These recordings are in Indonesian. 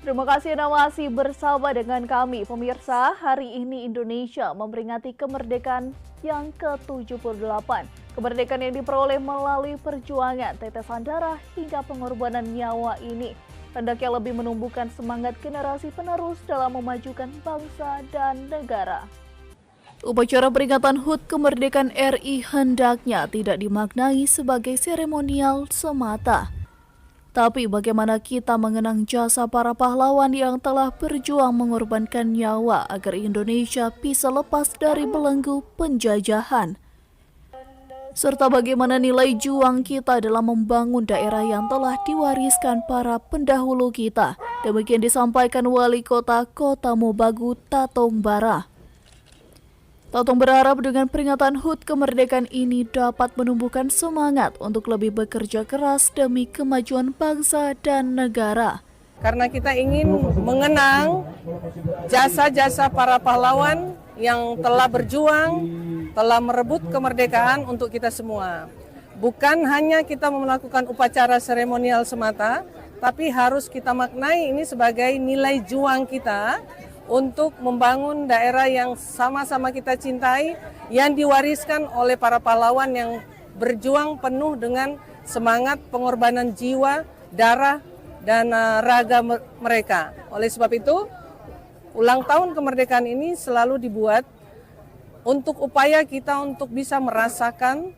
Terima kasih Anda masih bersama dengan kami. Pemirsa, hari ini Indonesia memperingati kemerdekaan yang ke-78. Kemerdekaan yang diperoleh melalui perjuangan, tetesan darah hingga pengorbanan nyawa ini hendaknya lebih menumbuhkan semangat generasi penerus dalam memajukan bangsa dan negara. Upacara peringatan HUT kemerdekaan RI hendaknya tidak dimaknai sebagai seremonial semata. Tapi bagaimana kita mengenang jasa para pahlawan yang telah berjuang mengorbankan nyawa agar Indonesia bisa lepas dari belenggu penjajahan. Serta bagaimana nilai juang kita dalam membangun daerah yang telah diwariskan para pendahulu kita. Demikian disampaikan Wali Kota Kota Mobagu, Tatong Bara. Tatong berharap dengan peringatan HUT kemerdekaan ini dapat menumbuhkan semangat untuk lebih bekerja keras demi kemajuan bangsa dan negara. Karena kita ingin mengenang jasa-jasa para pahlawan yang telah berjuang, telah merebut kemerdekaan untuk kita semua. Bukan hanya kita melakukan upacara seremonial semata, tapi harus kita maknai ini sebagai nilai juang kita untuk membangun daerah yang sama-sama kita cintai, yang diwariskan oleh para pahlawan yang berjuang penuh dengan semangat pengorbanan jiwa, darah, dan raga mereka. Oleh sebab itu, ulang tahun kemerdekaan ini selalu dibuat untuk upaya kita untuk bisa merasakan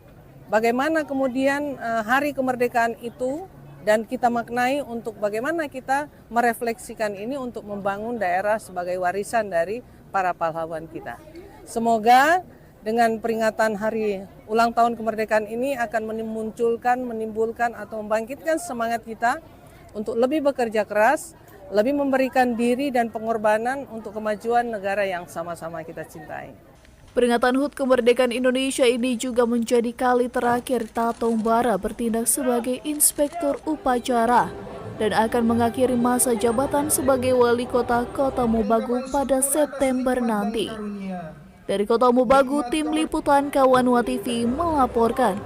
bagaimana kemudian hari kemerdekaan itu, dan kita maknai untuk bagaimana kita merefleksikan ini untuk membangun daerah sebagai warisan dari para pahlawan kita. Semoga dengan peringatan hari ulang tahun kemerdekaan ini akan menimbulkan atau membangkitkan semangat kita untuk lebih bekerja keras, lebih memberikan diri dan pengorbanan untuk kemajuan negara yang sama-sama kita cintai. Peringatan HUT kemerdekaan Indonesia ini juga menjadi kali terakhir Tatong Bara bertindak sebagai inspektur upacara dan akan mengakhiri masa jabatan sebagai wali kota Kota Mobagu pada September nanti. Dari Kota Mobagu, tim liputan Kawanwa TV melaporkan.